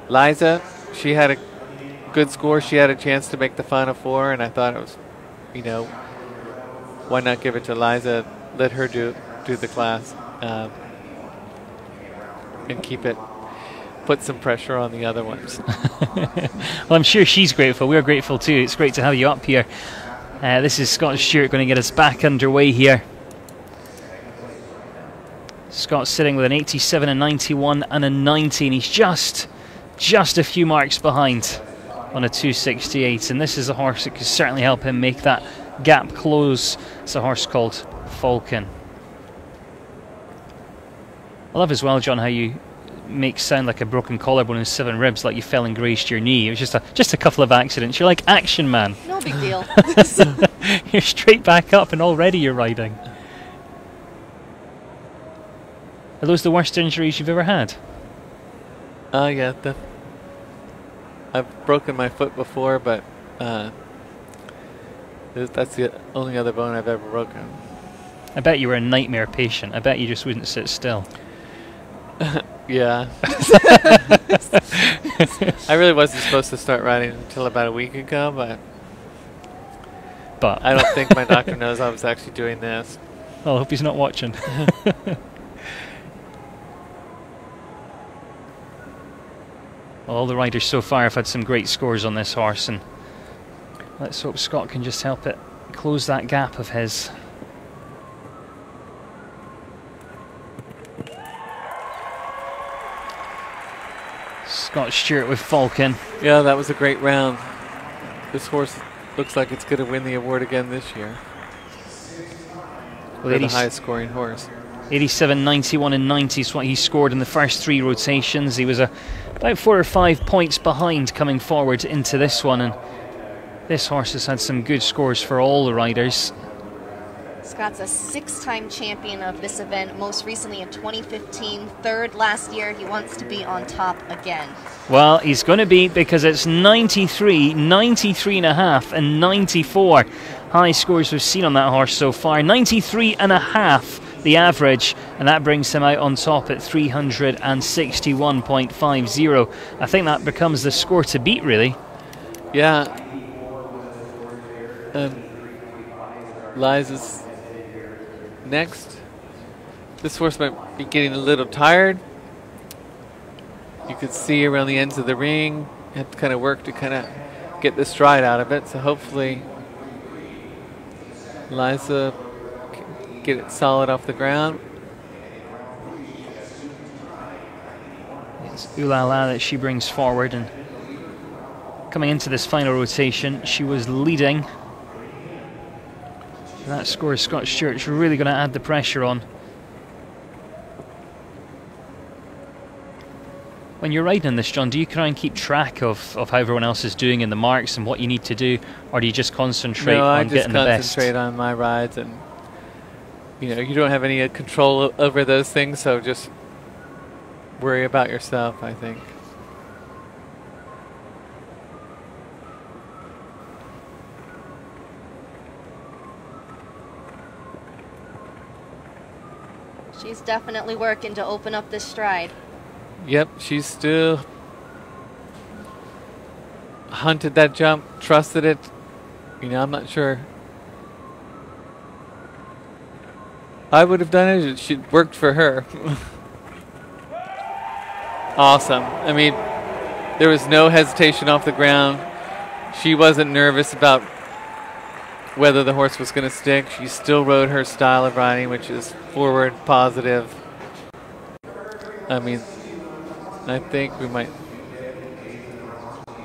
Liza, she had a good score. She had a chance to make the Final Four, and I thought it was, you know, why not give it to Liza? Let her do the class and keep it. Put some pressure on the other ones. Well, I'm sure she's grateful. We're grateful too. It's great to have you up here. This is Scott Stewart going to get us back underway here. Scott's sitting with an 87, a 91 and a 90, and he's just a few marks behind on a 268, and this is a horse that could certainly help him make that gap close. It's a horse called Falcon. I love as well, John, how you make sound like a broken collarbone and 7 ribs, like you fell and grazed your knee. It was just a couple of accidents. You're like Action Man. No big deal. You're straight back up and already you're riding. Are those the worst injuries you've ever had? Yeah, I've broken my foot before, but that's the only other bone I've ever broken. I bet you were a nightmare patient. I bet you just wouldn't sit still. Yeah. I really wasn't supposed to start riding until about a week ago, but I don't think my doctor knows I was actually doing this. Well, I hope he's not watching. Well, all the riders so far have had some great scores on this horse, and let's hope Scott can just help it close that gap of his. Scott Stewart with Falcon. Yeah, that was a great round. This horse looks like it's going to win the award again this year. Well, the highest scoring horse. 87, 91 and 90 is what he scored in the first 3 rotations. He was about 4 or 5 points behind coming forward into this one, and this horse has had some good scores for all the riders. Scott's a 6-time champion of this event, most recently in 2015, 3rd last year. He wants to be on top again. Well, he's going to be, because it's 93, 93 and a half and 94 high scores we've seen on that horse so far. 93 and a half the average, and that brings him out on top at 361.50. I think that becomes the score to beat, really. Yeah. Liza's next. This horse might be getting a little tired. You could see around the ends of the ring. You have to kind of work to kind of get the stride out of it. So hopefully Liza can get it solid off the ground. It's Ooh La La that she brings forward, and coming into this final rotation, she was leading. That score, Scott Stewart's really going to add the pressure on. When you're riding this, John, do you try and keep track of how everyone else is doing in the marks and what you need to do, or do you just concentrate on getting the best? No, I just concentrate on my rides, and you know, you don't have any control over those things, so just worry about yourself, I think. She's definitely working to open up this stride. Yep, she's still hunted that jump, trusted it. You know, I'm not sure I would have done it. It worked for her. Awesome. I mean, there was no hesitation off the ground. She wasn't nervous about whether the horse was going to stick. She still rode her style of riding, which is forward, positive. I mean, I think we might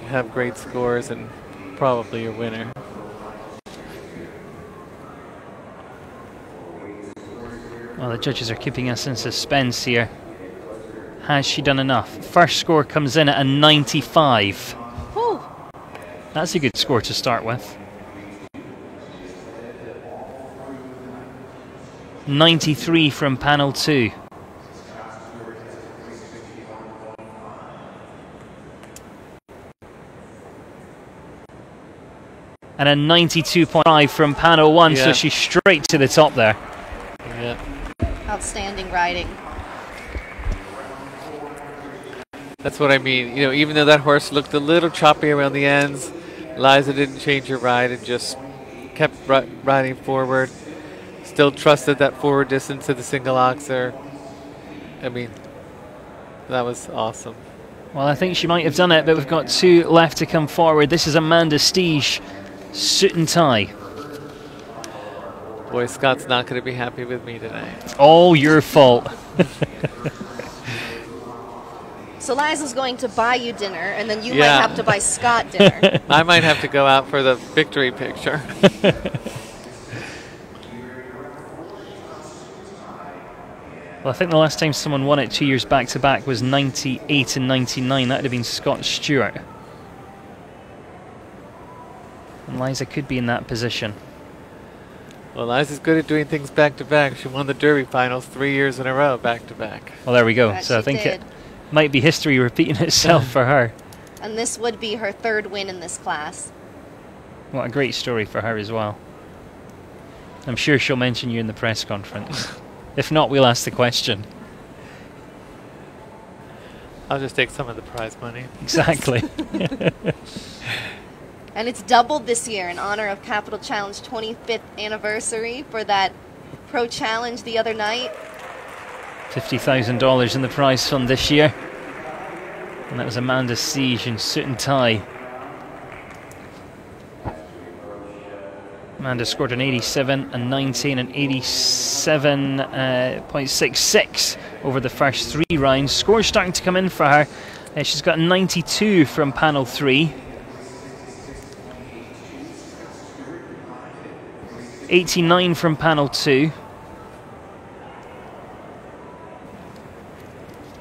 have great scores and probably a winner. Well, the judges are keeping us in suspense here. Has she done enough? First score comes in at a 95. Whew. That's a good score to start with. 93 from panel 2. And a 92.5 from panel 1, so she's straight to the top there. Yeah. Outstanding riding. That's what I mean. You know, even though that horse looked a little choppy around the ends, Liza didn't change her ride and just kept riding forward. Still trusted that forward distance to the single oxer. I mean, that was awesome. Well, I think she might have done it, but we've got 2 left to come forward. This is Amanda Stige, suit and tie. Boy, Scott's not going to be happy with me tonight. It's all your fault. So Liza's going to buy you dinner, and then you might have to buy Scott dinner. I might have to go out for the victory picture. Well, I think the last time someone won it 2 years back-to-back was 98 and 99. That would have been Scott Stewart. And Liza could be in that position. Well, Liza's good at doing things back-to-back. She won the Derby finals 3 years in a row back-to-back. Well, there we go. So I think it might be history repeating itself for her. And this would be her 3rd win in this class. What a great story for her as well. I'm sure she'll mention you in the press conference. If not, we'll ask the question. I'll just take some of the prize money. Exactly. And it's doubled this year in honor of Capital Challenge 25th anniversary for that Pro Challenge the other night. $50,000 in the prize fund this year. And that was Amanda Stige in suit and tie. Amanda scored an 87, a 19, and 87.66 over the first 3 rounds. Scores starting to come in for her. She's got 92 from panel 3. 89 from panel 2.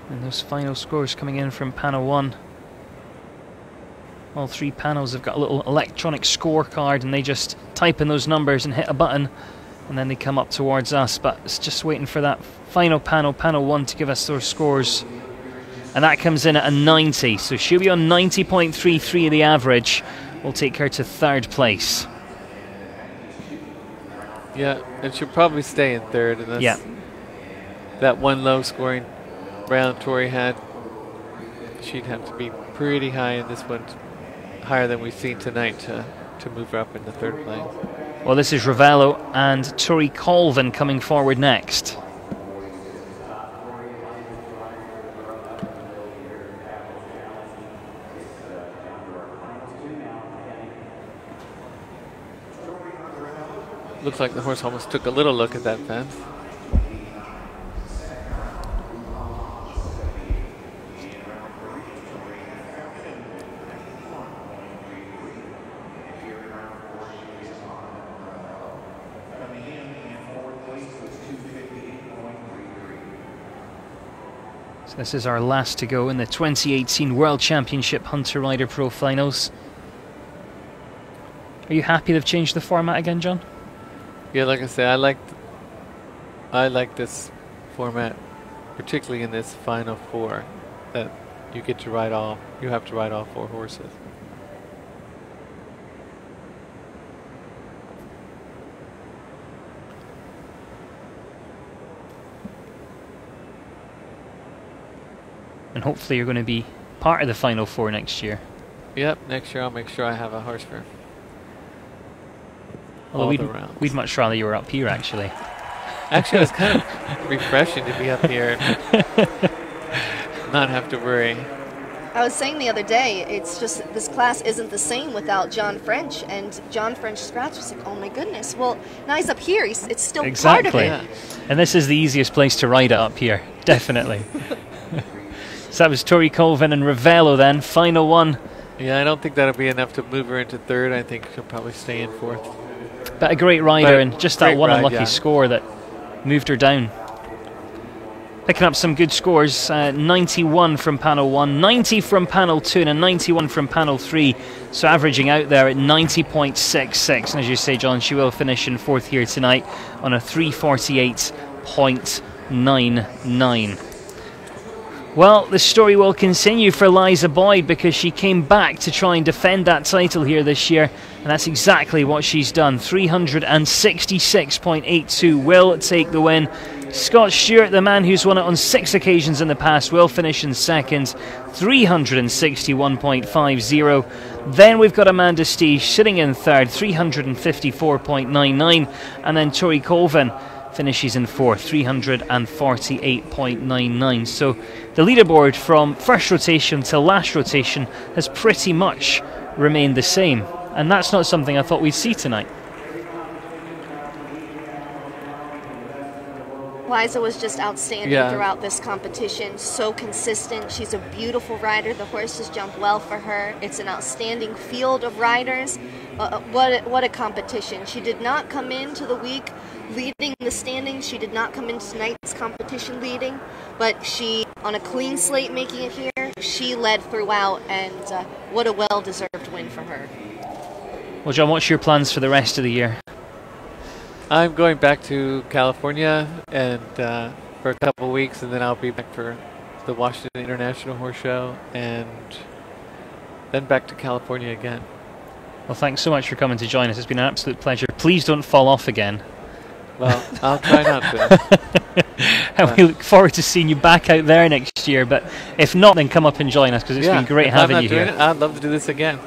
And those final scores coming in from panel 1. All 3 panels have got a little electronic scorecard, and they just type in those numbers and hit a button, and then they come up towards us. But it's just waiting for that final panel, panel 1, to give us those scores. And that comes in at a 90, so she'll be on 90.33 the average. Will take her to 3rd place. Yeah, and she'll probably stay in 3rd. And that's that one low-scoring round Tori had. She'd have to be pretty high in this one, higher than we've seen tonight to move her up into 3rd place. Well, this is Ravello and Tori Colvin coming forward next. Looks like the horse almost took a little look at that fence. So this is our last to go in the 2018 World Championship Hunter Rider Pro Finals. Are you happy they've changed the format again, John? Yeah, like I say, I like this format, particularly in this final 4, that you get to ride all. You have to ride all 4 horses. And hopefully you're going to be part of the final 4 next year. Yep, next year I'll make sure I have a horse for Although all the rounds. We'd much rather you were up here, actually. Actually, it's kind of refreshing to be up here and not have to worry. I was saying the other day, it's just this class isn't the same without John French, and John French Scratch was like, oh my goodness, well, now he's up here, it's still part of it. Yeah. And this is the easiest place to ride it up here, definitely. So that was Tori Colvin and Ravello then, final 1. Yeah, I don't think that'll be enough to move her into 3rd. I think she'll probably stay in 4th. But a great rider, and just that one unlucky score that moved her down. Picking up some good scores, 91 from panel 1, 90 from panel 2, and a 91 from panel 3. So averaging out there at 90.66. And as you say, John, she will finish in 4th here tonight on a 348.99. Well, the story will continue for Liza Boyd, because she came back to try and defend that title here this year, and that's exactly what she's done. 366.82 will take the win. Scott Stewart, the man who's won it on 6 occasions in the past, will finish in second, 361.50. Then we've got Amanda Stege sitting in third, 354.99. And then Tori Colvin finishes in fourth, 348.99. So the leaderboard from first rotation to last rotation has pretty much remained the same. And that's not something I thought we'd see tonight. Liza was just outstanding throughout this competition, so consistent. She's a beautiful rider. The horses jump well for her. It's an outstanding field of riders. What a competition. She did not come into the week leading the standings. She did not come into tonight's competition leading, but she, on a clean slate making it here, she led throughout, and what a well-deserved win for her. Well, John, what's your plans for the rest of the year? I'm going back to California and for a couple of weeks, and then I'll be back for the Washington International Horse Show, and then back to California again. Well, thanks so much for coming to join us. It's been an absolute pleasure. Please don't fall off again. Well, I'll try not to. And we look forward to seeing you back out there next year, but if not, then come up and join us, because it's been great having you here. I'd love to do this again.